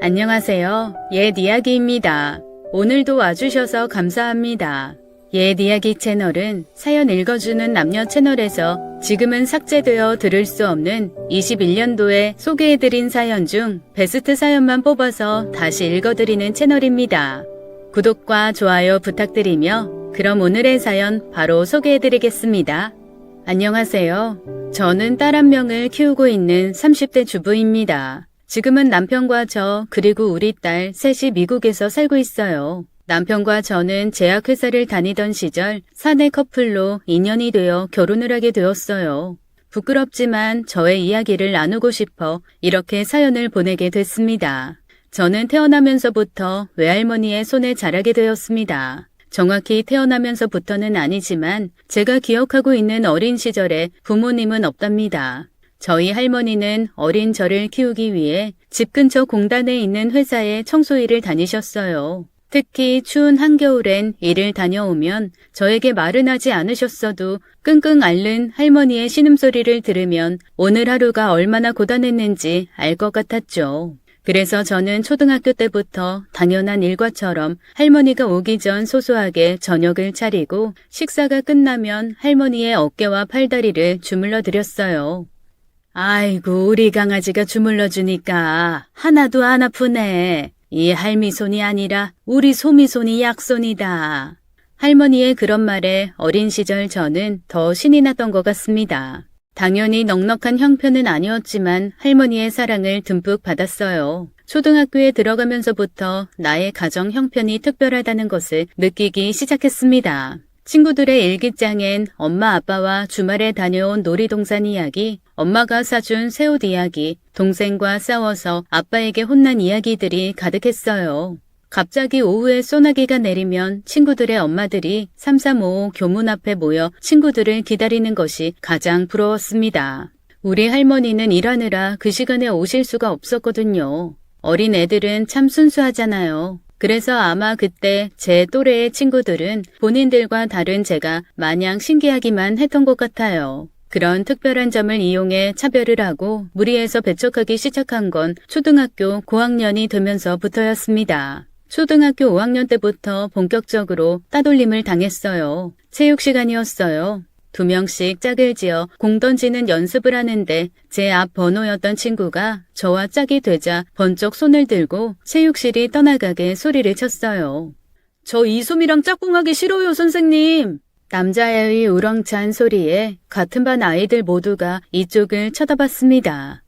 안녕하세요. 옛 이야기입니다. 오늘도 와주셔서 감사합니다. 옛 이야기 채널은 사연 읽어주는 남녀 채널에서 지금은 삭제되어 들을 수 없는 21년도에 소개해드린 사연 중 베스트 사연만 뽑아서 다시 읽어드리는 채널입니다. 구독과 좋아요 부탁드리며 그럼 오늘의 사연 바로 소개해드리겠습니다. 안녕하세요. 저는 딸 한 명을 키우고 있는 30대 주부입니다. 지금은 남편과 저 그리고 우리 딸 셋이 미국에서 살고 있어요. 남편과 저는 제약회사를 다니던 시절 사내 커플로 인연이 되어 결혼을 하게 되었어요. 부끄럽지만 저의 이야기를 나누고 싶어 이렇게 사연을 보내게 됐습니다. 저는 태어나면서부터 외할머니의 손에 자라게 되었습니다. 정확히 태어나면서부터는 아니지만 제가 기억하고 있는 어린 시절에 부모님은 없답니다. 저희 할머니는 어린 저를 키우기 위해 집 근처 공단에 있는 회사에 청소일을 다니셨어요. 특히 추운 한겨울엔 일을 다녀오면 저에게 말은 하지 않으셨어도 끙끙 앓는 할머니의 신음소리를 들으면 오늘 하루가 얼마나 고단했는지 알 것 같았죠. 그래서 저는 초등학교 때부터 당연한 일과처럼 할머니가 오기 전 소소하게 저녁을 차리고 식사가 끝나면 할머니의 어깨와 팔다리를 주물러 드렸어요. 아이고, 우리 강아지가 주물러 주니까 하나도 안 아프네. 이 할미 손이 아니라 우리 소미 손이 약손이다. 할머니의 그런 말에 어린 시절 저는 더 신이 났던 것 같습니다. 당연히 넉넉한 형편은 아니었지만 할머니의 사랑을 듬뿍 받았어요. 초등학교에 들어가면서부터 나의 가정 형편이 특별하다는 것을 느끼기 시작했습니다. 친구들의 일기장엔 엄마 아빠와 주말에 다녀온 놀이동산 이야기, 엄마가 사준 새옷 이야기, 동생과 싸워서 아빠에게 혼난 이야기들이 가득했어요. 갑자기 오후에 소나기가 내리면 친구들의 엄마들이 335 교문 앞에 모여 친구들을 기다리는 것이 가장 부러웠습니다. 우리 할머니는 일하느라 그 시간에 오실 수가 없었거든요. 어린 애들은 참 순수하잖아요. 그래서 아마 그때 제 또래의 친구들은 본인들과 다른 제가 마냥 신기하기만 했던 것 같아요. 그런 특별한 점을 이용해 차별을 하고 무리해서 배척하기 시작한 건 초등학교 고학년이 되면서부터였습니다. 초등학교 5학년 때부터 본격적으로 따돌림을 당했어요. 체육 시간이었어요. 2명씩 짝을 지어 공 던지는 연습을 하는데 제 앞 번호였던 친구가 저와 짝이 되자 번쩍 손을 들고 체육실이 떠나가게 소리를 쳤어요. 저 이솜이랑 짝꿍하기 싫어요, 선생님. 남자애의 우렁찬 소리에 같은 반 아이들 모두가 이쪽을 쳐다봤습니다.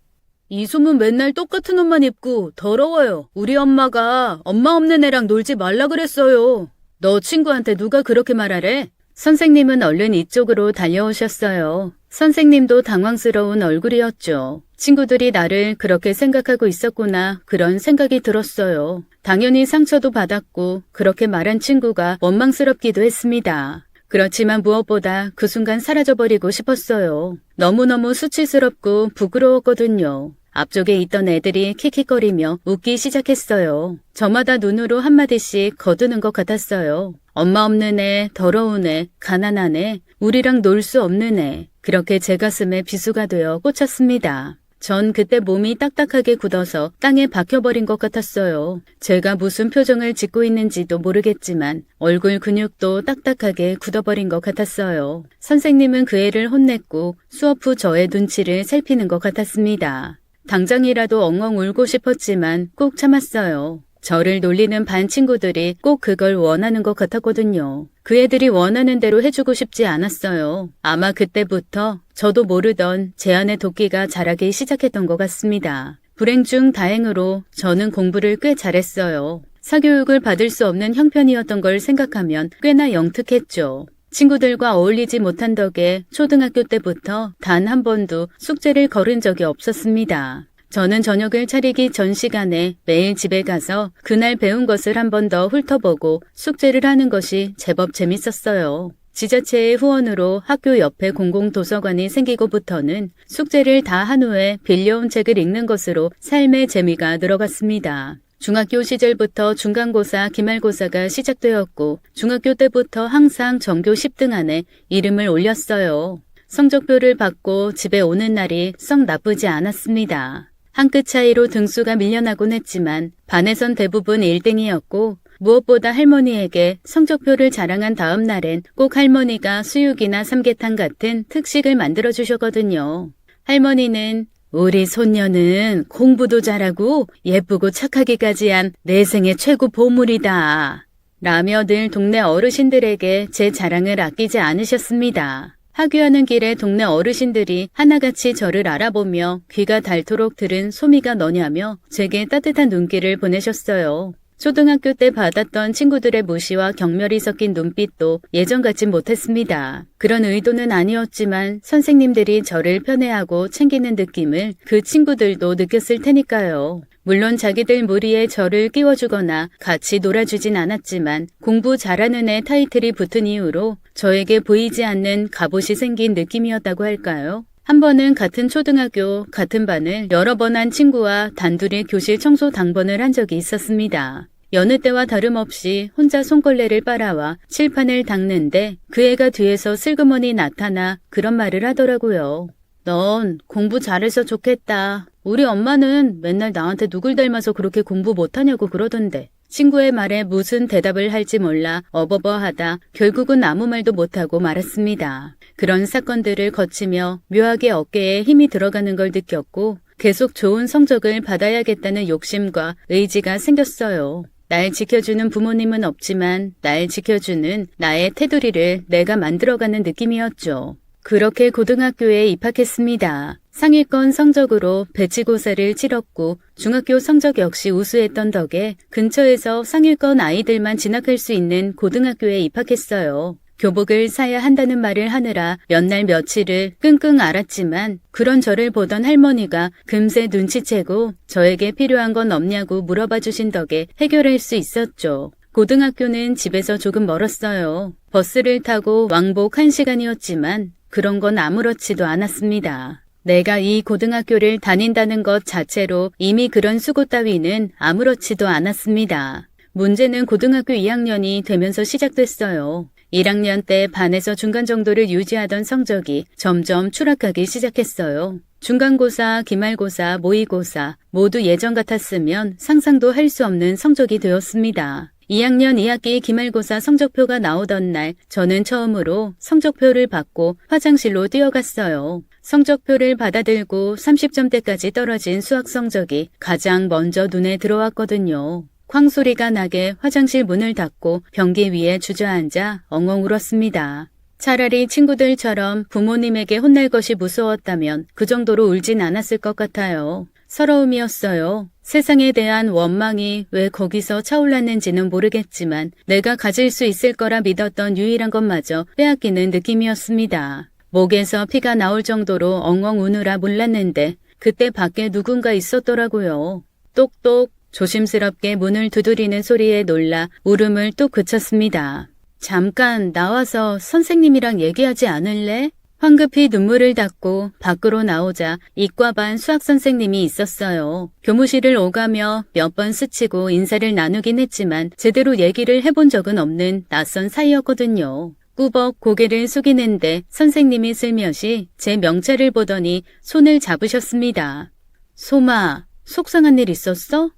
이솜은 맨날 똑같은 옷만 입고 더러워요. 우리 엄마가 엄마 없는 애랑 놀지 말라 그랬어요. 너 친구한테 누가 그렇게 말하래? 선생님은 얼른 이쪽으로 달려오셨어요. 선생님도 당황스러운 얼굴이었죠. 친구들이 나를 그렇게 생각하고 있었구나 그런 생각이 들었어요. 당연히 상처도 받았고 그렇게 말한 친구가 원망스럽기도 했습니다. 그렇지만 무엇보다 그 순간 사라져버리고 싶었어요. 너무너무 수치스럽고 부끄러웠거든요. 앞쪽에 있던 애들이 킥킥거리며 웃기 시작했어요. 저마다 눈으로 한마디씩 거두는 것 같았어요. 엄마 없는 애, 더러운 애, 가난한 애, 우리랑 놀 수 없는 애. 그렇게 제 가슴에 비수가 되어 꽂혔습니다. 전 그때 몸이 딱딱하게 굳어서 땅에 박혀버린 것 같았어요. 제가 무슨 표정을 짓고 있는지도 모르겠지만 얼굴 근육도 딱딱하게 굳어버린 것 같았어요. 선생님은 그 애를 혼냈고 수업 후 저의 눈치를 살피는 것 같았습니다. 당장이라도 엉엉 울고 싶었지만 꼭 참았어요. 저를 놀리는 반 친구들이 꼭 그걸 원하는 것 같았거든요. 그 애들이 원하는 대로 해주고 싶지 않았어요. 아마 그때부터 저도 모르던 제 안의 도끼가 자라기 시작했던 것 같습니다. 불행 중 다행으로 저는 공부를 꽤 잘했어요. 사교육을 받을 수 없는 형편이었던 걸 생각하면 꽤나 영특했죠. 친구들과 어울리지 못한 덕에 초등학교 때부터 단 한 번도 숙제를 거른 적이 없었습니다. 저는 저녁을 차리기 전 시간에 매일 집에 가서 그날 배운 것을 한 번 더 훑어보고 숙제를 하는 것이 제법 재밌었어요. 지자체의 후원으로 학교 옆에 공공도서관이 생기고부터는 숙제를 다 한 후에 빌려온 책을 읽는 것으로 삶의 재미가 늘어갔습니다. 중학교 시절부터 중간고사, 기말고사가 시작되었고 중학교 때부터 항상 전교 10등 안에 이름을 올렸어요. 성적표를 받고 집에 오는 날이 썩 나쁘지 않았습니다. 한 끗 차이로 등수가 밀려나곤 했지만 반에선 대부분 1등이었고 무엇보다 할머니에게 성적표를 자랑한 다음 날엔 꼭 할머니가 수육이나 삼계탕 같은 특식을 만들어 주셨거든요. 할머니는 우리 손녀는 공부도 잘하고 예쁘고 착하기까지 한 내 생의 최고 보물이다 라며 늘 동네 어르신들에게 제 자랑을 아끼지 않으셨습니다. 하교하는 길에 동네 어르신들이 하나같이 저를 알아보며 귀가 닳도록 들은 소미가 너냐며 제게 따뜻한 눈길을 보내셨어요. 초등학교 때 받았던 친구들의 무시와 경멸이 섞인 눈빛도 예전 같진 못했습니다. 그런 의도는 아니었지만 선생님들이 저를 편애하고 챙기는 느낌을 그 친구들도 느꼈을 테니까요. 물론 자기들 무리에 저를 끼워주거나 같이 놀아주진 않았지만 공부 잘하는 애 타이틀이 붙은 이후로 저에게 보이지 않는 갑옷이 생긴 느낌이었다고 할까요? 한 번은 같은 초등학교, 같은 반을 여러 번 한 친구와 단둘이 교실 청소 당번을 한 적이 있었습니다. 여느 때와 다름없이 혼자 손걸레를 빨아와 칠판을 닦는데 그 애가 뒤에서 슬그머니 나타나 그런 말을 하더라고요. 넌 공부 잘해서 좋겠다. 우리 엄마는 맨날 나한테 누굴 닮아서 그렇게 공부 못하냐고 그러던데. 친구의 말에 무슨 대답을 할지 몰라 어버버하다 결국은 아무 말도 못하고 말았습니다. 그런 사건들을 거치며 묘하게 어깨에 힘이 들어가는 걸 느꼈고 계속 좋은 성적을 받아야겠다는 욕심과 의지가 생겼어요. 날 지켜주는 부모님은 없지만 날 지켜주는 나의 테두리를 내가 만들어가는 느낌이었죠. 그렇게 고등학교에 입학했습니다. 상위권 성적으로 배치고사를 치렀고 중학교 성적 역시 우수했던 덕에 근처에서 상위권 아이들만 진학할 수 있는 고등학교에 입학했어요. 교복을 사야 한다는 말을 하느라 몇 날 며칠을 끙끙 앓았지만 그런 저를 보던 할머니가 금세 눈치채고 저에게 필요한 건 없냐고 물어봐 주신 덕에 해결할 수 있었죠. 고등학교는 집에서 조금 멀었어요. 버스를 타고 왕복 1시간이었지만 그런 건 아무렇지도 않았습니다. 내가 이 고등학교를 다닌다는 것 자체로 이미 그런 수고 따위는 아무렇지도 않았습니다. 문제는 고등학교 2학년이 되면서 시작됐어요. 1학년 때 반에서 중간 정도를 유지하던 성적이 점점 추락하기 시작했어요. 중간고사, 기말고사, 모의고사 모두 예전 같았으면 상상도 할 수 없는 성적이 되었습니다. 2학년 2학기 기말고사 성적표가 나오던 날 저는 처음으로 성적표를 받고 화장실로 뛰어갔어요. 성적표를 받아들고 30점대까지 떨어진 수학 성적이 가장 먼저 눈에 들어왔거든요. 쾅 소리가 나게 화장실 문을 닫고 변기 위에 주저앉아 엉엉 울었습니다. 차라리 친구들처럼 부모님에게 혼날 것이 무서웠다면 그 정도로 울진 않았을 것 같아요. 서러움이었어요. 세상에 대한 원망이 왜 거기서 차올랐는지는 모르겠지만 내가 가질 수 있을 거라 믿었던 유일한 것마저 빼앗기는 느낌이었습니다. 목에서 피가 나올 정도로 엉엉 우느라 몰랐는데 그때 밖에 누군가 있었더라고요. 똑똑 조심스럽게 문을 두드리는 소리에 놀라 울음을 뚝 그쳤습니다. 잠깐 나와서 선생님이랑 얘기하지 않을래? 황급히 눈물을 닦고 밖으로 나오자 이과반 수학선생님이 있었어요. 교무실을 오가며 몇 번 스치고 인사를 나누긴 했지만 제대로 얘기를 해본 적은 없는 낯선 사이였거든요. 꾸벅 고개를 숙이는데 선생님이 슬며시 제 명찰을 보더니 손을 잡으셨습니다. 소마, 속상한 일 있었어?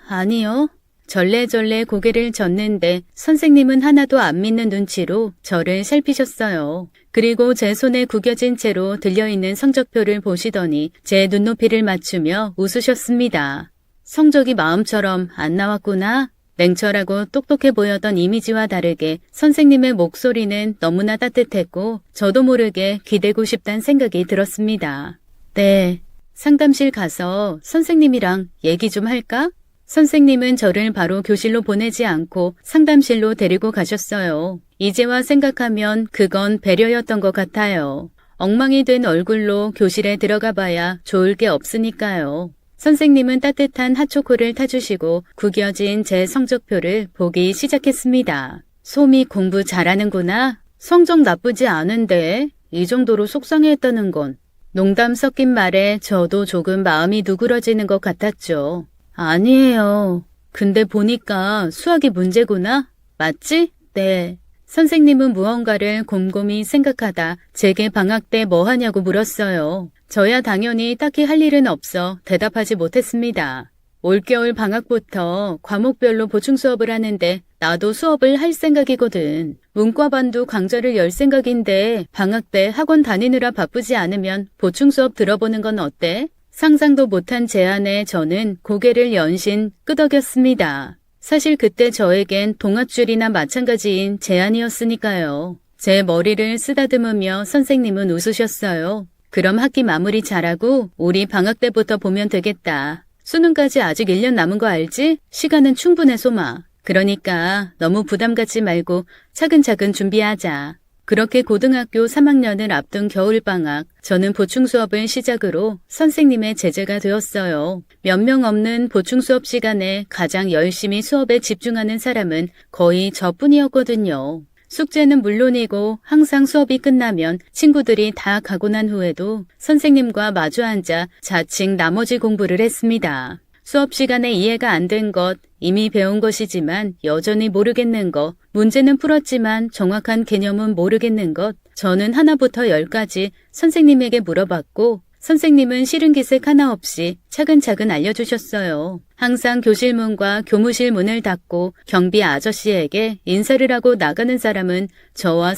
아니요. 절레절레 고개를 젓는데 선생님은 하나도 안 믿는 눈치로 저를 살피셨어요. 그리고 제 손에 구겨진 채로 들려있는 성적표를 보시더니 제 눈높이를 맞추며 웃으셨습니다. 성적이 마음처럼 안 나왔구나. 냉철하고 똑똑해 보였던 이미지와 다르게 선생님의 목소리는 너무나 따뜻했고 저도 모르게 기대고 싶단 생각이 들었습니다. 네, 상담실 가서 선생님이랑 얘기 좀 할까? 선생님은 저를 바로 교실로 보내지 않고 상담실로 데리고 가셨어요. 이제와 생각하면 그건 배려였던 것 같아요. 엉망이 된 얼굴로 교실에 들어가 봐야 좋을 게 없으니까요. 선생님은 따뜻한 핫초코를 타주시고 구겨진 제 성적표를 보기 시작했습니다. 솜이 공부 잘하는구나. 성적 나쁘지 않은데 이 정도로 속상해했다는 건. 농담 섞인 말에 저도 조금 마음이 누그러지는 것 같았죠. 아니에요. 근데 보니까 수학이 문제구나. 맞지? 네. 선생님은 무언가를 곰곰이 생각하다 제게 방학 때 뭐 하냐고 물었어요. 저야 당연히 딱히 할 일은 없어 대답하지 못했습니다. 올겨울 방학부터 과목별로 보충 수업을 하는데 나도 수업을 할 생각이거든. 문과반도 강좌를 열 생각인데 방학 때 학원 다니느라 바쁘지 않으면 보충 수업 들어보는 건 어때? 상상도 못한 제안에 저는 고개를 연신 끄덕였습니다. 사실 그때 저에겐 동아줄이나 마찬가지인 제안이었으니까요. 제 머리를 쓰다듬으며 선생님은 웃으셨어요. 그럼 학기 마무리 잘하고 우리 방학 때부터 보면 되겠다. 수능까지 아직 1년 남은 거 알지? 시간은 충분해 소마. 그러니까 너무 부담 갖지 말고 차근차근 준비하자. 그렇게 고등학교 3학년을 앞둔 겨울방학, 저는 보충 수업을 시작으로 선생님의 제자가 되었어요. 몇 명 없는 보충 수업 시간에 가장 열심히 수업에 집중하는 사람은 거의 저뿐이었거든요. 숙제는 물론이고 항상 수업이 끝나면 친구들이 다 가고 난 후에도 선생님과 마주 앉아 자칭 나머지 공부를 했습니다. 수업 시간에 이해가 안 된 것, 이미 배운 것이지만 여전히 모르겠는 것, 문제는 풀었지만 정확한 개념은 모르겠는 것, 저는 하나부터 10까지 선생님에게 물어봤고 선생님은 싫은 기색 하나 없이 차근차근 알려주셨어요. 항상 교실 문과 교무실 문을 닫고 경비 아저씨에게 인사를 하고 나가는 사람은 저와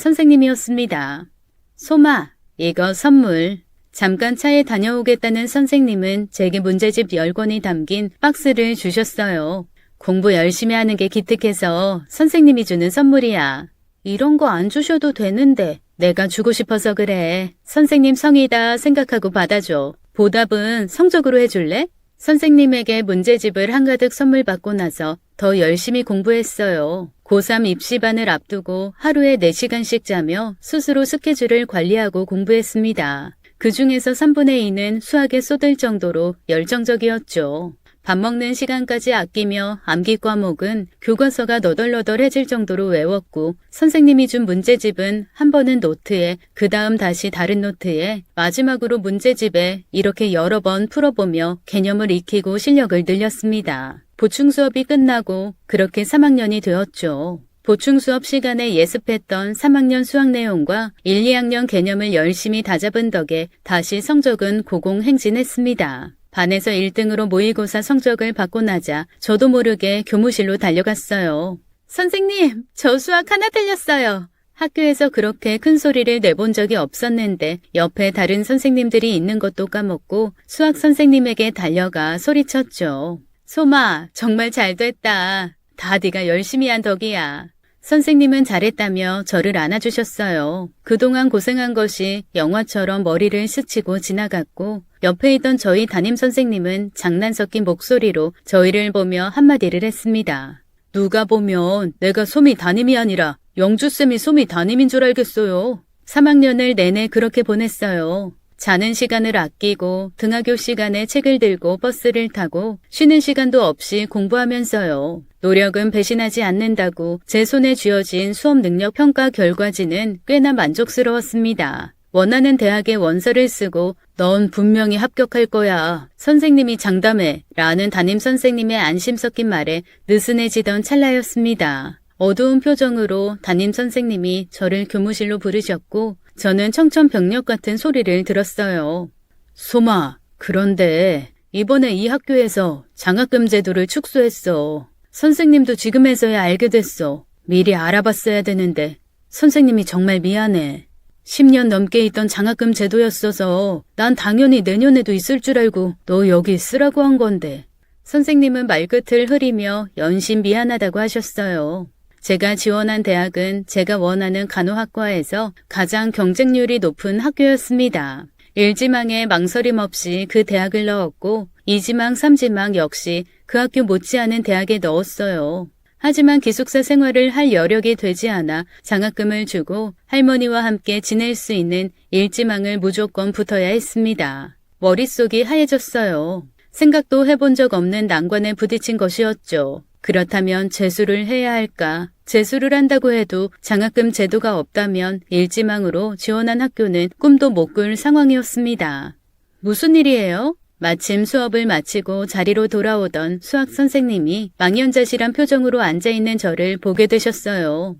선생님이었습니다. 소마, 이거 선물. 잠깐 차에 다녀오겠다는 선생님은 제게 문제집 10권이 담긴 박스를 주셨어요. 공부 열심히 하는 게 기특해서 선생님이 주는 선물이야. 이런 거 안 주셔도 되는데 내가 주고 싶어서 그래. 선생님 성의다 생각하고 받아줘. 보답은 성적으로 해줄래? 선생님에게 문제집을 한가득 선물 받고 나서 더 열심히 공부했어요. 고3 입시반을 앞두고 하루에 4시간씩 자며 스스로 스케줄을 관리하고 공부했습니다. 그 중에서 3분의 2는 수학에 쏟을 정도로 열정적이었죠. 밥 먹는 시간까지 아끼며 암기 과목은 교과서가 너덜너덜해질 정도로 외웠고 선생님이 준 문제집은 한 번은 노트에 그 다음 다시 다른 노트에 마지막으로 문제집에 이렇게 여러 번 풀어보며 개념을 익히고 실력을 늘렸습니다. 보충 수업이 끝나고 그렇게 3학년이 되었죠. 보충 수업 시간에 예습했던 3학년 수학 내용과 1, 2학년 개념을 열심히 다잡은 덕에 다시 성적은 고공행진했습니다. 반에서 1등으로 모의고사 성적을 받고 나자 저도 모르게 교무실로 달려갔어요. 선생님, 저 수학 하나 틀렸어요. 학교에서 그렇게 큰 소리를 내본 적이 없었는데 옆에 다른 선생님들이 있는 것도 까먹고 수학 선생님에게 달려가 소리쳤죠. 소마, 정말 잘됐다. 다 네가 열심히 한 덕이야. 선생님은 잘했다며 저를 안아주셨어요. 그동안 고생한 것이 영화처럼 머리를 스치고 지나갔고 옆에 있던 저희 담임선생님은 장난 섞인 목소리로 저희를 보며 한마디를 했습니다. 누가 보면 내가 소미 담임이 아니라 영주쌤이 소미 담임인 줄 알겠어요. 3학년을 내내 그렇게 보냈어요. 자는 시간을 아끼고 등하교 시간에 책을 들고 버스를 타고 쉬는 시간도 없이 공부하면서요. 노력은 배신하지 않는다고 제 손에 쥐어진 수업 능력 평가 결과지는 꽤나 만족스러웠습니다. 원하는 대학에 원서를 쓰고 넌 분명히 합격할 거야. 선생님이 장담해 라는 담임 선생님의 안심 섞인 말에 느슨해지던 찰나였습니다. 어두운 표정으로 담임 선생님이 저를 교무실로 부르셨고 저는 청천벽력 같은 소리를 들었어요. 소마, 그런데 이번에 이 학교에서 장학금 제도를 축소했어. 선생님도 지금에서야 알게 됐어. 미리 알아봤어야 되는데 선생님이 정말 미안해. 10년 넘게 있던 장학금 제도였어서 난 당연히 내년에도 있을 줄 알고 너 여기 쓰라고 한 건데. 선생님은 말끝을 흐리며 연신 미안하다고 하셨어요. 제가 지원한 대학은 제가 원하는 간호학과에서 가장 경쟁률이 높은 학교였습니다. 1지망에 망설임 없이 그 대학을 넣었고 2지망, 3지망 역시 그 학교 못지않은 대학에 넣었어요. 하지만 기숙사 생활을 할 여력이 되지 않아 장학금을 주고 할머니와 함께 지낼 수 있는 1지망을 무조건 붙어야 했습니다. 머릿속이 하얘졌어요. 생각도 해본 적 없는 난관에 부딪힌 것이었죠. 그렇다면 재수를 해야 할까? 재수를 한다고 해도 장학금 제도가 없다면 1지망으로 지원한 학교는 꿈도 못 꿀 상황이었습니다. 무슨 일이에요? 마침 수업을 마치고 자리로 돌아오던 수학 선생님이 망연자실한 표정으로 앉아있는 저를 보게 되셨어요.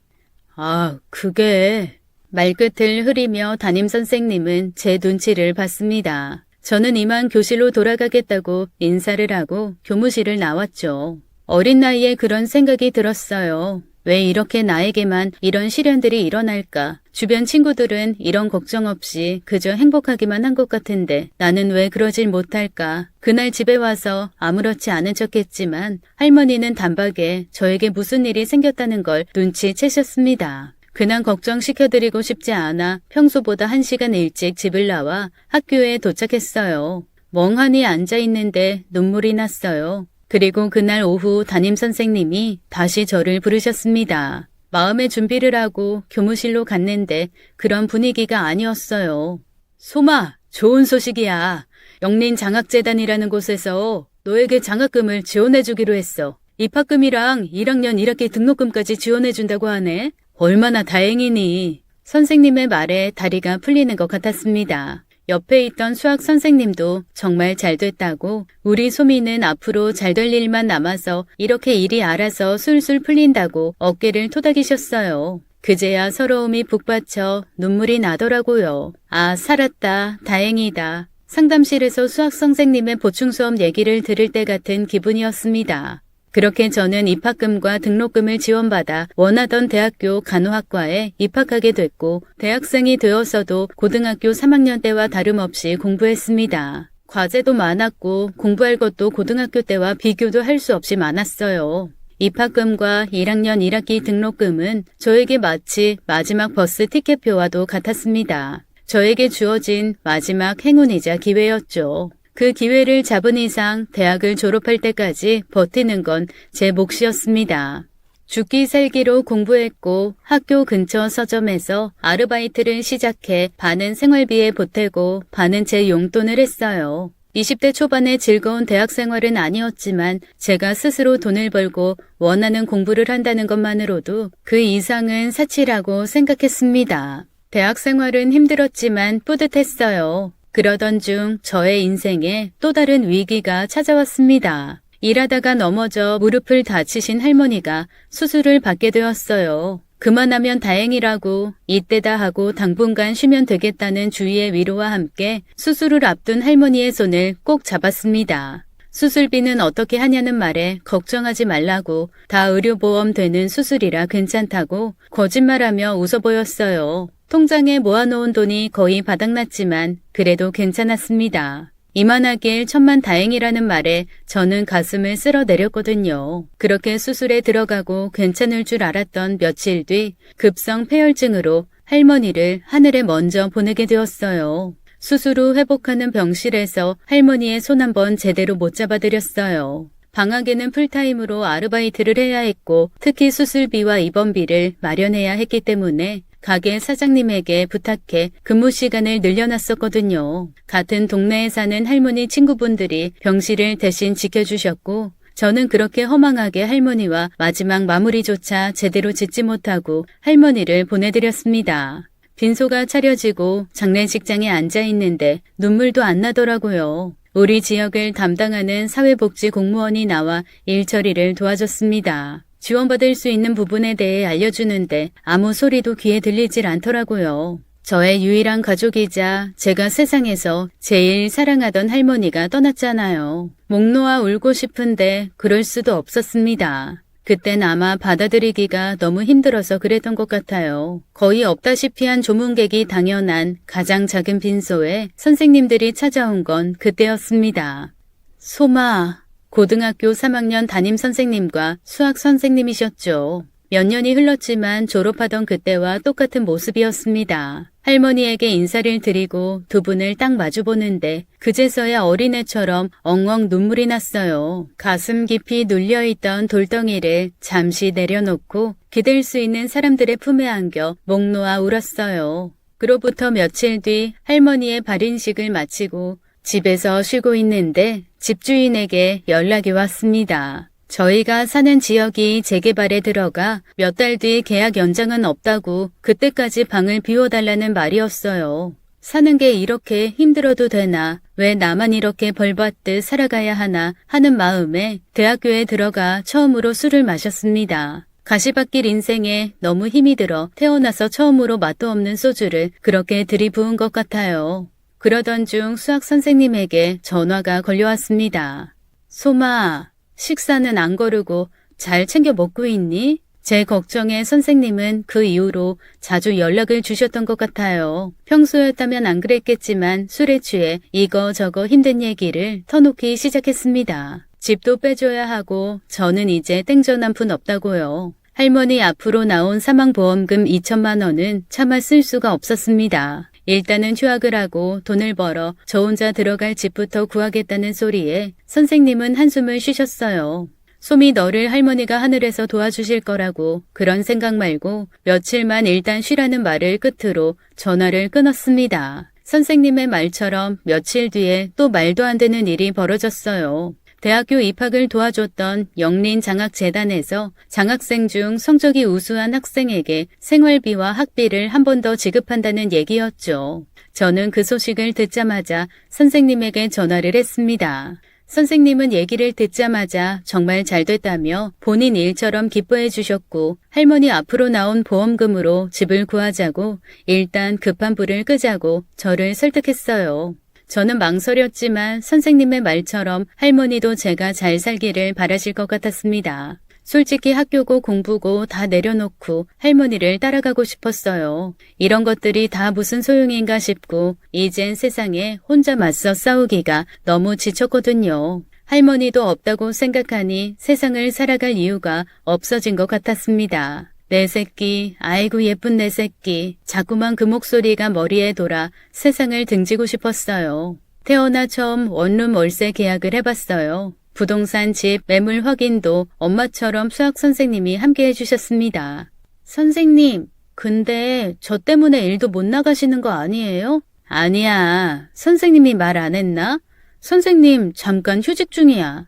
그게... 말끝을 흐리며 담임선생님은 제 눈치를 봤습니다. 저는 이만 교실로 돌아가겠다고 인사를 하고 교무실을 나왔죠. 어린 나이에 그런 생각이 들었어요. 왜 이렇게 나에게만 이런 시련들이 일어날까? 주변 친구들은 이런 걱정 없이 그저 행복하기만 한 것 같은데 나는 왜 그러질 못할까? 그날 집에 와서 아무렇지 않은 척했지만 할머니는 단박에 저에게 무슨 일이 생겼다는 걸 눈치채셨습니다. 그냥 걱정시켜드리고 싶지 않아 평소보다 1시간 일찍 집을 나와 학교에 도착했어요. 멍하니 앉아있는데 눈물이 났어요. 그리고 그날 오후 담임선생님이 다시 저를 부르셨습니다. 마음의 준비를 하고 교무실로 갔는데 그런 분위기가 아니었어요. 소마, 좋은 소식이야. 영린장학재단이라는 곳에서 너에게 장학금을 지원해주기로 했어. 입학금이랑 1학년 1학기 등록금까지 지원해준다고 하네. 얼마나 다행이니. 선생님의 말에 다리가 풀리는 것 같았습니다. 옆에 있던 수학 선생님도 정말 잘 됐다고, 우리 소미는 앞으로 잘 될 일만 남아서 이렇게 일이 알아서 술술 풀린다고 어깨를 토닥이셨어요. 그제야 서러움이 북받쳐 눈물이 나더라고요. 살았다. 다행이다. 상담실에서 수학 선생님의 보충수업 얘기를 들을 때 같은 기분이었습니다. 그렇게 저는 입학금과 등록금을 지원받아 원하던 대학교 간호학과에 입학하게 됐고, 대학생이 되어서도 고등학교 3학년 때와 다름없이 공부했습니다. 과제도 많았고 공부할 것도 고등학교 때와 비교도 할 수 없이 많았어요. 입학금과 1학년 1학기 등록금은 저에게 마치 마지막 버스 티켓표와도 같았습니다. 저에게 주어진 마지막 행운이자 기회였죠. 그 기회를 잡은 이상 대학을 졸업할 때까지 버티는 건 제 몫이었습니다. 죽기 살기로 공부했고 학교 근처 서점에서 아르바이트를 시작해 반은 생활비에 보태고 반은 제 용돈을 했어요. 20대 초반의 즐거운 대학 생활은 아니었지만 제가 스스로 돈을 벌고 원하는 공부를 한다는 것만으로도 그 이상은 사치라고 생각했습니다. 대학 생활은 힘들었지만 뿌듯했어요. 그러던 중 저의 인생에 또 다른 위기가 찾아왔습니다. 일하다가 넘어져 무릎을 다치신 할머니가 수술을 받게 되었어요. 그만하면 다행이라고 이때다 하고 당분간 쉬면 되겠다는 주위의 위로와 함께 수술을 앞둔 할머니의 손을 꼭 잡았습니다. 수술비는 어떻게 하냐는 말에 걱정하지 말라고, 다 의료보험 되는 수술이라 괜찮다고 거짓말하며 웃어 보였어요. 통장에 모아놓은 돈이 거의 바닥났지만 그래도 괜찮았습니다. 이만하길 천만다행이라는 말에 저는 가슴을 쓸어내렸거든요. 그렇게 수술에 들어가고 괜찮을 줄 알았던 며칠 뒤 급성 폐혈증으로 할머니를 하늘에 먼저 보내게 되었어요. 수술 후 회복하는 병실에서 할머니의 손 한번 제대로 못 잡아드렸어요. 방학에는 풀타임으로 아르바이트를 해야 했고 특히 수술비와 입원비를 마련해야 했기 때문에 가게 사장님에게 부탁해 근무 시간을 늘려놨었거든요. 같은 동네에 사는 할머니 친구분들이 병실을 대신 지켜주셨고 저는 그렇게 허망하게 할머니와 마지막 마무리조차 제대로 짓지 못하고 할머니를 보내드렸습니다. 빈소가 차려지고 장례식장에 앉아있는데 눈물도 안 나더라고요. 우리 지역을 담당하는 사회복지 공무원이 나와 일 처리를 도와줬습니다. 지원받을 수 있는 부분에 대해 알려주는데 아무 소리도 귀에 들리질 않더라고요. 저의 유일한 가족이자 제가 세상에서 제일 사랑하던 할머니가 떠났잖아요. 목 놓아 울고 싶은데 그럴 수도 없었습니다. 그땐 아마 받아들이기가 너무 힘들어서 그랬던 것 같아요. 거의 없다시피 한 조문객이 당연한 가장 작은 빈소에 선생님들이 찾아온 건 그때였습니다. 소마, 고등학교 3학년 담임선생님과 수학 선생님이셨죠. 몇 년이 흘렀지만 졸업하던 그때와 똑같은 모습이었습니다. 할머니에게 인사를 드리고 두 분을 딱 마주보는데 그제서야 어린애처럼 엉엉 눈물이 났어요. 가슴 깊이 눌려있던 돌덩이를 잠시 내려놓고 기댈 수 있는 사람들의 품에 안겨 목 놓아 울었어요. 그로부터 며칠 뒤 할머니의 발인식을 마치고 집에서 쉬고 있는데 집주인에게 연락이 왔습니다. 저희가 사는 지역이 재개발에 들어가 몇 달 뒤 계약 연장은 없다고 그때까지 방을 비워달라는 말이었어요. 사는 게 이렇게 힘들어도 되나, 왜 나만 이렇게 벌받듯 살아가야 하나 하는 마음에 대학교에 들어가 처음으로 술을 마셨습니다. 가시밭길 인생에 너무 힘이 들어 태어나서 처음으로 맛도 없는 소주를 그렇게 들이부은 것 같아요. 그러던 중 수학 선생님에게 전화가 걸려왔습니다. 소마, 식사는 안 거르고 잘 챙겨 먹고 있니? 제 걱정에 선생님은 그 이후로 자주 연락을 주셨던 것 같아요. 평소였다면 안 그랬겠지만 술에 취해 이거저거 힘든 얘기를 터놓기 시작했습니다. 집도 빼줘야 하고 저는 이제 땡전 한 푼 없다고요. 할머니 앞으로 나온 사망보험금 2천만 원은 차마 쓸 수가 없었습니다. 일단은 휴학을 하고 돈을 벌어 저 혼자 들어갈 집부터 구하겠다는 소리에 선생님은 한숨을 쉬셨어요. 솜이 너를 할머니가 하늘에서 도와주실 거라고 그런 생각 말고 며칠만 일단 쉬라는 말을 끝으로 전화를 끊었습니다. 선생님의 말처럼 며칠 뒤에 또 말도 안 되는 일이 벌어졌어요. 대학교 입학을 도와줬던 영린장학재단에서 장학생 중 성적이 우수한 학생에게 생활비와 학비를 한 번 더 지급한다는 얘기였죠. 저는 그 소식을 듣자마자 선생님에게 전화를 했습니다. 선생님은 얘기를 듣자마자 정말 잘 됐다며 본인 일처럼 기뻐해 주셨고 할머니 앞으로 나온 보험금으로 집을 구하자고 일단 급한 불을 끄자고 저를 설득했어요. 저는 망설였지만 선생님의 말처럼 할머니도 제가 잘 살기를 바라실 것 같았습니다. 솔직히 학교고 공부고 다 내려놓고 할머니를 따라가고 싶었어요. 이런 것들이 다 무슨 소용인가 싶고 이젠 세상에 혼자 맞서 싸우기가 너무 지쳤거든요. 할머니도 없다고 생각하니 세상을 살아갈 이유가 없어진 것 같았습니다. 내 새끼, 아이고 예쁜 내 새끼. 자꾸만 그 목소리가 머리에 돌아 세상을 등지고 싶었어요. 태어나 처음 원룸 월세 계약을 해봤어요. 부동산 집 매물 확인도 엄마처럼 수학 선생님이 함께 해주셨습니다. 선생님, 근데 저 때문에 일도 못 나가시는 거 아니에요? 아니야. 선생님이 말 안 했나? 선생님 잠깐 휴직 중이야.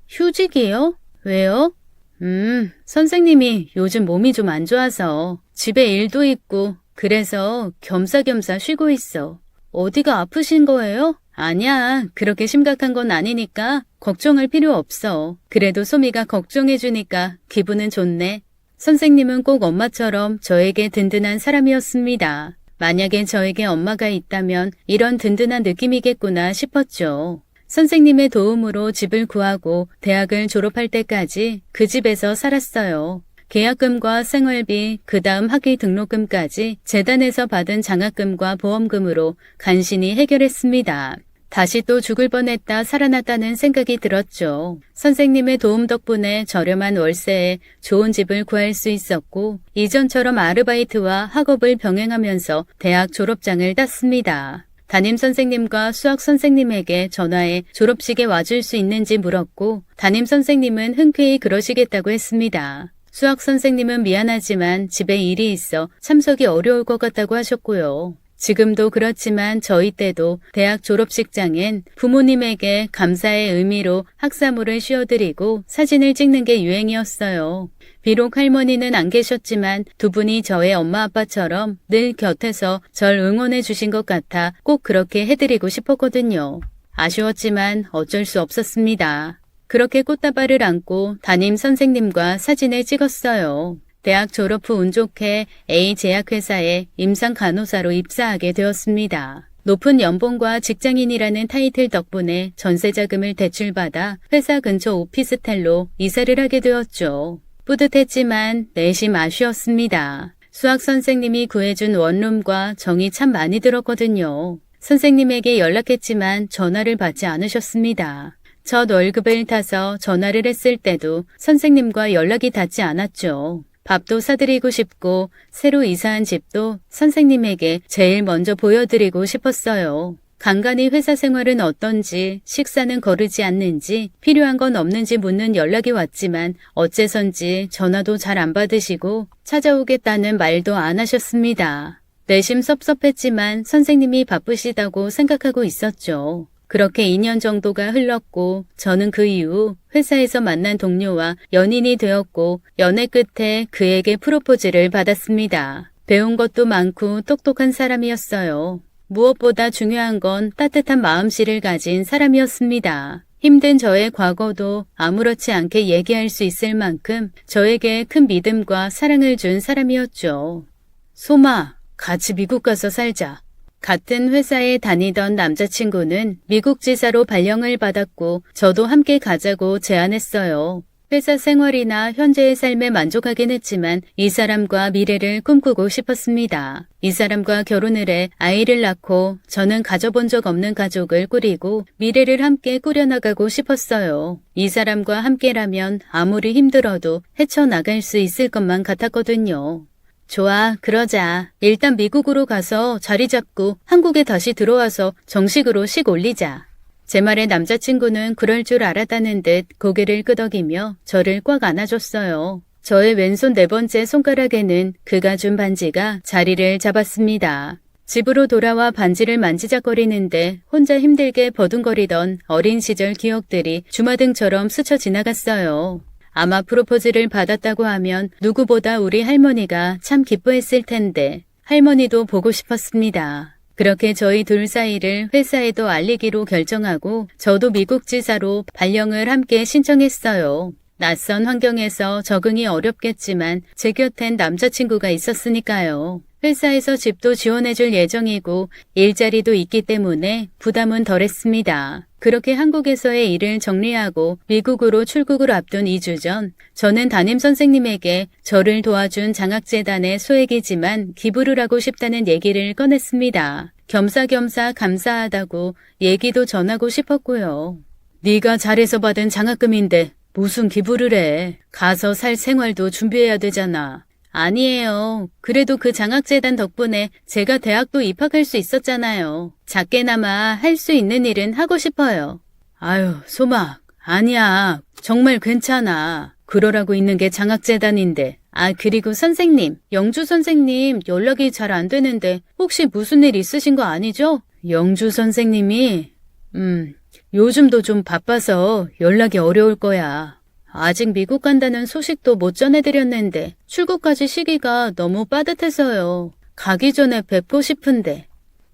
휴직이요? 왜요? 선생님이 요즘 몸이 좀 안 좋아서 집에 일도 있고 그래서 겸사겸사 쉬고 있어. 어디가 아프신 거예요? 아니야. 그렇게 심각한 건 아니니까 걱정할 필요 없어. 그래도 소미가 걱정해주니까 기분은 좋네. 선생님은 꼭 엄마처럼 저에게 든든한 사람이었습니다. 만약에 저에게 엄마가 있다면 이런 든든한 느낌이겠구나 싶었죠. 선생님의 도움으로 집을 구하고 대학을 졸업할 때까지 그 집에서 살았어요. 계약금과 생활비, 그 다음 학위 등록금까지 재단에서 받은 장학금과 보험금으로 간신히 해결했습니다. 다시 또 죽을 뻔했다 살아났다는 생각이 들었죠. 선생님의 도움 덕분에 저렴한 월세에 좋은 집을 구할 수 있었고 이전처럼 아르바이트와 학업을 병행하면서 대학 졸업장을 땄습니다. 담임 선생님과 수학 선생님에게 전화해 졸업식에 와줄 수 있는지 물었고 담임 선생님은 흔쾌히 그러시겠다고 했습니다. 수학 선생님은 미안하지만 집에 일이 있어 참석이 어려울 것 같다고 하셨고요. 지금도 그렇지만 저희 때도 대학 졸업식장엔 부모님에게 감사의 의미로 학사모를 씌워드리고 사진을 찍는 게 유행이었어요. 비록 할머니는 안 계셨지만 두 분이 저의 엄마 아빠처럼 늘 곁에서 절 응원해 주신 것 같아 꼭 그렇게 해드리고 싶었거든요. 아쉬웠지만 어쩔 수 없었습니다. 그렇게 꽃다발을 안고 담임 선생님과 사진을 찍었어요. 대학 졸업 후 운 좋게 A 제약회사에 임상 간호사로 입사하게 되었습니다. 높은 연봉과 직장인이라는 타이틀 덕분에 전세자금을 대출받아 회사 근처 오피스텔로 이사를 하게 되었죠. 뿌듯했지만 내심 아쉬웠습니다. 수학 선생님이 구해준 원룸과 정이 참 많이 들었거든요. 선생님에게 연락했지만 전화를 받지 않으셨습니다. 첫 월급을 타서 전화를 했을 때도 선생님과 연락이 닿지 않았죠. 밥도 사드리고 싶고 새로 이사한 집도 선생님에게 제일 먼저 보여드리고 싶었어요. 간간히 회사 생활은 어떤지, 식사는 거르지 않는지, 필요한 건 없는지 묻는 연락이 왔지만 어째선지 전화도 잘 안 받으시고 찾아오겠다는 말도 안 하셨습니다. 내심 섭섭했지만 선생님이 바쁘시다고 생각하고 있었죠. 그렇게 2년 정도가 흘렀고 저는 그 이후 회사에서 만난 동료와 연인이 되었고 연애 끝에 그에게 프로포즈를 받았습니다. 배운 것도 많고 똑똑한 사람이었어요. 무엇보다 중요한 건 따뜻한 마음씨를 가진 사람이었습니다. 힘든 저의 과거도 아무렇지 않게 얘기할 수 있을 만큼 저에게 큰 믿음과 사랑을 준 사람이었죠. 소마, 같이 미국 가서 살자. 같은 회사에 다니던 남자친구는 미국 지사로 발령을 받았고 저도 함께 가자고 제안했어요. 회사 생활이나 현재의 삶에 만족하긴 했지만 이 사람과 미래를 꿈꾸고 싶었습니다. 이 사람과 결혼을 해 아이를 낳고 저는 가져본 적 없는 가족을 꾸리고 미래를 함께 꾸려나가고 싶었어요. 이 사람과 함께라면 아무리 힘들어도 헤쳐나갈 수 있을 것만 같았거든요. 좋아, 그러자. 일단 미국으로 가서 자리 잡고 한국에 다시 들어와서 정식으로 식 올리자. 제 말에 남자친구는 그럴 줄 알았다는 듯 고개를 끄덕이며 저를 꽉 안아줬어요. 저의 왼손 4번째 손가락에는 그가 준 반지가 자리를 잡았습니다. 집으로 돌아와 반지를 만지작거리는데 혼자 힘들게 버둥거리던 어린 시절 기억들이 주마등처럼 스쳐 지나갔어요. 아마 프로포즈를 받았다고 하면 누구보다 우리 할머니가 참 기뻐했을 텐데 할머니도 보고 싶었습니다. 그렇게 저희 둘 사이를 회사에도 알리기로 결정하고 저도 미국 지사로 발령을 함께 신청했어요. 낯선 환경에서 적응이 어렵겠지만 제 곁엔 남자친구가 있었으니까요. 회사에서 집도 지원해줄 예정이고 일자리도 있기 때문에 부담은 덜했습니다. 그렇게 한국에서의 일을 정리하고 미국으로 출국을 앞둔 2주 전 저는 담임 선생님에게 저를 도와준 장학재단의 소액이지만 기부를 하고 싶다는 얘기를 꺼냈습니다. 겸사겸사 감사하다고 얘기도 전하고 싶었고요. 네가 잘해서 받은 장학금인데 무슨 기부를 해. 가서 살 생활도 준비해야 되잖아. 아니에요. 그래도 그 장학재단 덕분에 제가 대학도 입학할 수 있었잖아요. 작게나마 할 수 있는 일은 하고 싶어요. 아유, 소막. 아니야. 정말 괜찮아. 그러라고 있는 게 장학재단인데. 아, 그리고 선생님. 영주 선생님 연락이 잘 안 되는데 혹시 무슨 일 있으신 거 아니죠? 영주 선생님이 요즘도 좀 바빠서 연락이 어려울 거야. 아직 미국 간다는 소식도 못 전해드렸는데 출국까지 시기가 너무 빠듯해서요. 가기 전에 뵙고 싶은데.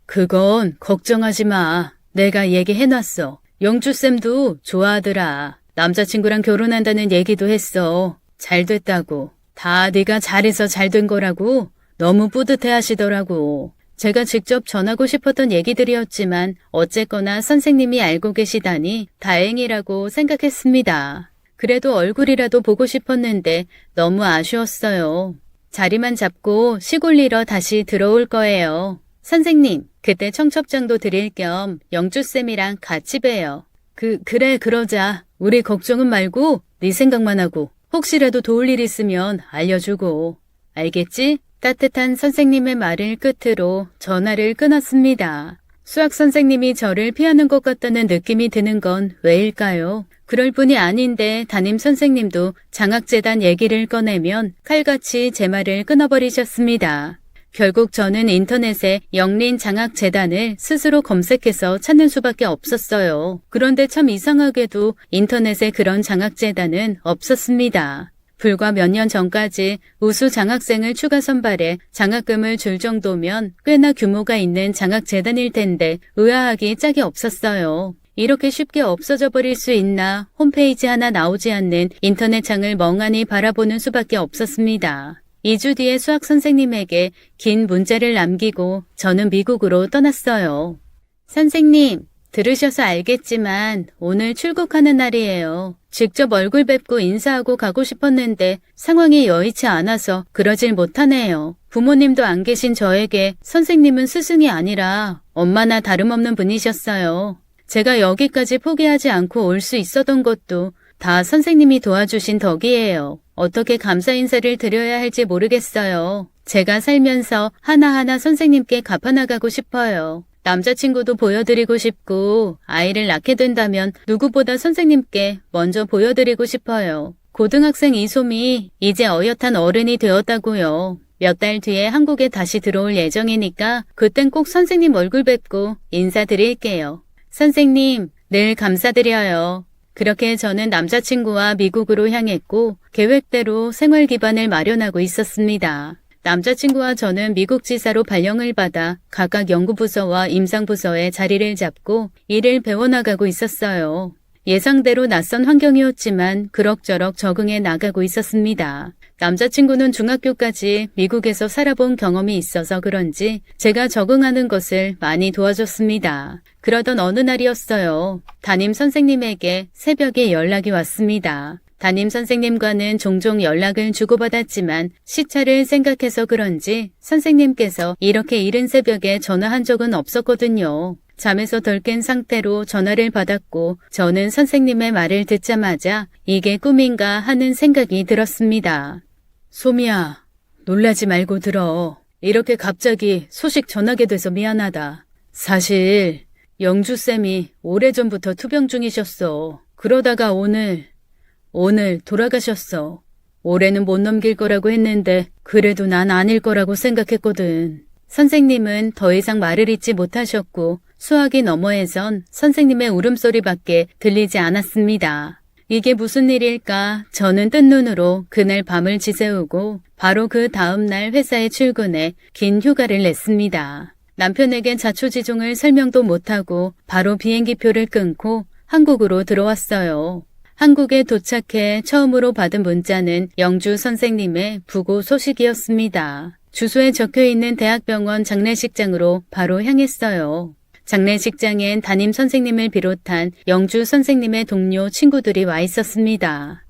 그건 걱정하지 마. 내가 얘기해놨어. 영주쌤도 좋아하더라. 남자친구랑 결혼한다는 얘기도 했어. 잘 됐다고. 다 네가 잘해서 잘 된 거라고 너무 뿌듯해 하시더라고. 제가 직접 전하고 싶었던 얘기들이었지만 어쨌거나 선생님이 알고 계시다니 다행이라고 생각했습니다. 그래도 얼굴이라도 보고 싶었는데 너무 아쉬웠어요. 자리만 잡고 시골리러 다시 들어올 거예요. 선생님, 그때 청첩장도 드릴 겸 영주쌤이랑 같이 봬요. 그래, 그러자. 우리 걱정은 말고 네 생각만 하고 혹시라도 도울 일 있으면 알려주고. 알겠지? 따뜻한 선생님의 말을 끝으로 전화를 끊었습니다. 수학 선생님이 저를 피하는 것 같다는 느낌이 드는 건 왜일까요? 그럴 뿐이 아닌데 담임 선생님도 장학재단 얘기를 꺼내면 칼같이 제 말을 끊어버리셨습니다. 결국 저는 인터넷에 영린 장학재단을 스스로 검색해서 찾는 수밖에 없었어요. 그런데 참 이상하게도 인터넷에 그런 장학재단은 없었습니다. 불과 몇 년 전까지 우수 장학생을 추가 선발해 장학금을 줄 정도면 꽤나 규모가 있는 장학재단일 텐데 의아하기 짝이 없었어요. 이렇게 쉽게 없어져 버릴 수 있나 홈페이지 하나 나오지 않는 인터넷 창을 멍하니 바라보는 수밖에 없었습니다. 2주 뒤에 수학 선생님에게 긴 문자를 남기고 저는 미국으로 떠났어요. 선생님, 들으셔서 알겠지만 오늘 출국하는 날이에요. 직접 얼굴 뵙고 인사하고 가고 싶었는데 상황이 여의치 않아서 그러질 못하네요. 부모님도 안 계신 저에게 선생님은 스승이 아니라 엄마나 다름없는 분이셨어요. 제가 여기까지 포기하지 않고 올 수 있었던 것도 다 선생님이 도와주신 덕이에요. 어떻게 감사 인사를 드려야 할지 모르겠어요. 제가 살면서 하나하나 선생님께 갚아나가고 싶어요. 남자친구도 보여드리고 싶고 아이를 낳게 된다면 누구보다 선생님께 먼저 보여드리고 싶어요. 고등학생 이솜이 이제 어엿한 어른이 되었다고요. 몇 달 뒤에 한국에 다시 들어올 예정이니까 그땐 꼭 선생님 얼굴 뵙고 인사드릴게요. 선생님, 늘 감사드려요. 그렇게 저는 남자친구와 미국으로 향했고 계획대로 생활 기반을 마련하고 있었습니다. 남자친구와 저는 미국 지사로 발령을 받아 각각 연구부서와 임상부서에 자리를 잡고 일을 배워나가고 있었어요. 예상대로 낯선 환경이었지만 그럭저럭 적응해 나가고 있었습니다. 남자친구는 중학교까지 미국에서 살아본 경험이 있어서 그런지 제가 적응하는 것을 많이 도와줬습니다. 그러던 어느 날이었어요. 담임 선생님에게 새벽에 연락이 왔습니다. 담임 선생님과는 종종 연락을 주고받았지만 시차를 생각해서 그런지 선생님께서 이렇게 이른 새벽에 전화한 적은 없었거든요. 잠에서 덜 깬 상태로 전화를 받았고 저는 선생님의 말을 듣자마자 이게 꿈인가 하는 생각이 들었습니다. 소미야, 놀라지 말고 들어. 이렇게 갑자기 소식 전하게 돼서 미안하다. 사실 영주쌤이 오래전부터 투병 중이셨어. 그러다가 오늘 돌아가셨어. 올해는 못 넘길 거라고 했는데 그래도 난 아닐 거라고 생각했거든. 선생님은 더 이상 말을 잇지 못하셨고 수화기 너머에선 선생님의 울음소리밖에 들리지 않았습니다. 이게 무슨 일일까? 저는 뜬 눈으로 그날 밤을 지새우고 바로 그 다음 날 회사에 출근해 긴 휴가를 냈습니다. 남편에겐 자초지종을 설명도 못하고 바로 비행기표를 끊고 한국으로 들어왔어요. 한국에 도착해 처음으로 받은 문자는 영주 선생님의 부고 소식이었습니다. 주소에 적혀있는 대학병원 장례식장으로 바로 향했어요. 장례식장엔 담임 선생님을 비롯한 영주 선생님의 동료 친구들이 와 있었습니다.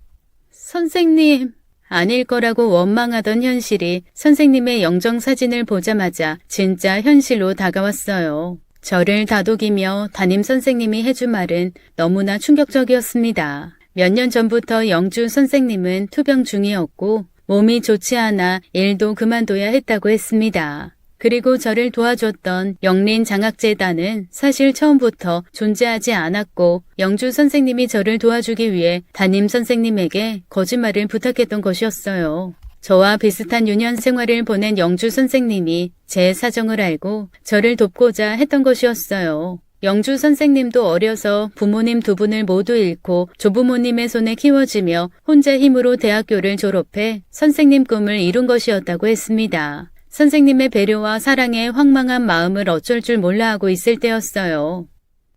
선생님, 아닐 거라고 원망하던 현실이 선생님의 영정사진을 보자마자 진짜 현실로 다가왔어요. 저를 다독이며 담임 선생님이 해준 말은 너무나 충격적이었습니다. 몇 년 전부터 영주 선생님은 투병 중이었고 몸이 좋지 않아 일도 그만둬야 했다고 했습니다. 그리고 저를 도와줬던 영린장학재단은 사실 처음부터 존재하지 않았고 영주 선생님이 저를 도와주기 위해 담임 선생님에게 거짓말을 부탁했던 것이었어요. 저와 비슷한 유년 생활을 보낸 영주 선생님이 제 사정을 알고 저를 돕고자 했던 것이었어요. 영주 선생님도 어려서 부모님 두 분을 모두 잃고 조부모님의 손에 키워지며 혼자 힘으로 대학교를 졸업해 선생님 꿈을 이룬 것이었다고 했습니다. 선생님의 배려와 사랑에 황망한 마음을 어쩔 줄 몰라 하고 있을 때였어요.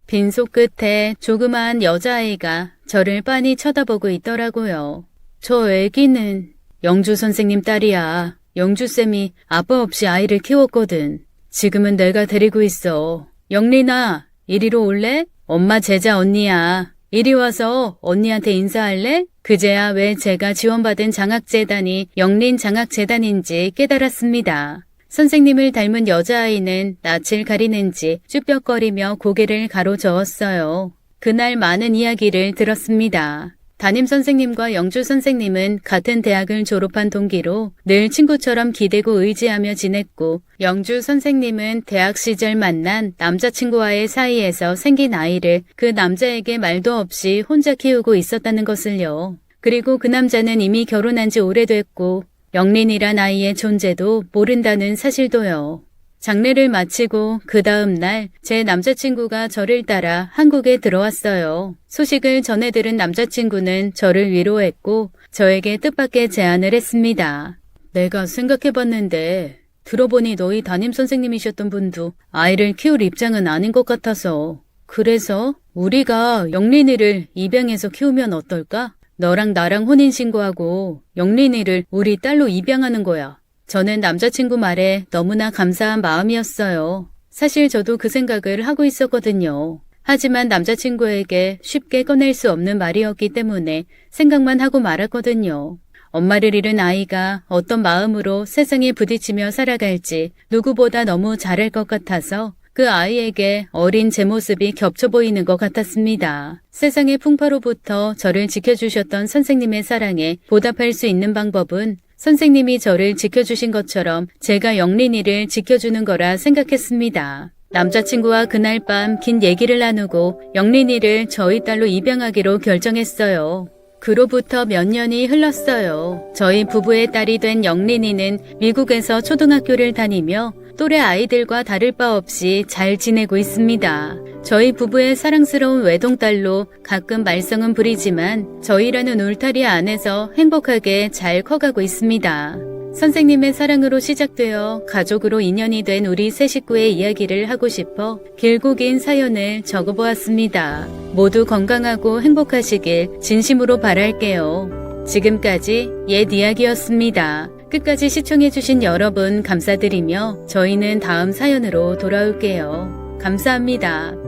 빈소 끝에 조그마한 여자아이가 저를 빤히 쳐다보고 있더라고요. 저 애기는 영주 선생님 딸이야. 영주쌤이 아빠 없이 아이를 키웠거든. 지금은 내가 데리고 있어. 영린아, 이리로 올래? 엄마 제자 언니야. 이리 와서 언니한테 인사할래? 그제야 왜 제가 지원받은 장학재단이 영린장학재단인지 깨달았습니다. 선생님을 닮은 여자아이는 낯을 가리는지 쭈뼛거리며 고개를 가로저었어요. 그날 많은 이야기를 들었습니다. 담임 선생님과 영주 선생님은 같은 대학을 졸업한 동기로 늘 친구처럼 기대고 의지하며 지냈고 영주 선생님은 대학 시절 만난 남자친구와의 사이에서 생긴 아이를 그 남자에게 말도 없이 혼자 키우고 있었다는 것을요. 그리고 그 남자는 이미 결혼한 지 오래됐고 영린이란 아이의 존재도 모른다는 사실도요. 장례를 마치고 그 다음 날 제 남자친구가 저를 따라 한국에 들어왔어요. 소식을 전해 들은 남자친구는 저를 위로했고 저에게 뜻밖의 제안을 했습니다. 내가 생각해봤는데 들어보니 너희 담임 선생님이셨던 분도 아이를 키울 입장은 아닌 것 같아서 그래서 우리가 영린이를 입양해서 키우면 어떨까? 너랑 나랑 혼인신고하고 영린이를 우리 딸로 입양하는 거야. 저는 남자친구 말에 너무나 감사한 마음이었어요. 사실 저도 그 생각을 하고 있었거든요. 하지만 남자친구에게 쉽게 꺼낼 수 없는 말이었기 때문에 생각만 하고 말았거든요. 엄마를 잃은 아이가 어떤 마음으로 세상에 부딪히며 살아갈지 누구보다 너무 잘 알 것 같아서 그 아이에게 어린 제 모습이 겹쳐 보이는 것 같았습니다. 세상의 풍파로부터 저를 지켜주셨던 선생님의 사랑에 보답할 수 있는 방법은 선생님이 저를 지켜주신 것처럼 제가 영린이를 지켜주는 거라 생각했습니다. 남자친구와 그날 밤 긴 얘기를 나누고 영린이를 저희 딸로 입양하기로 결정했어요. 그로부터 몇 년이 흘렀어요. 저희 부부의 딸이 된 영린이는 미국에서 초등학교를 다니며 또래 아이들과 다를 바 없이 잘 지내고 있습니다. 저희 부부의 사랑스러운 외동딸로 가끔 말썽은 부리지만 저희라는 울타리 안에서 행복하게 잘 커가고 있습니다. 선생님의 사랑으로 시작되어 가족으로 인연이 된 우리 세 식구의 이야기를 하고 싶어 길고 긴 사연을 적어보았습니다. 모두 건강하고 행복하시길 진심으로 바랄게요. 지금까지 옛 이야기였습니다. 끝까지 시청해주신 여러분 감사드리며 저희는 다음 사연으로 돌아올게요. 감사합니다.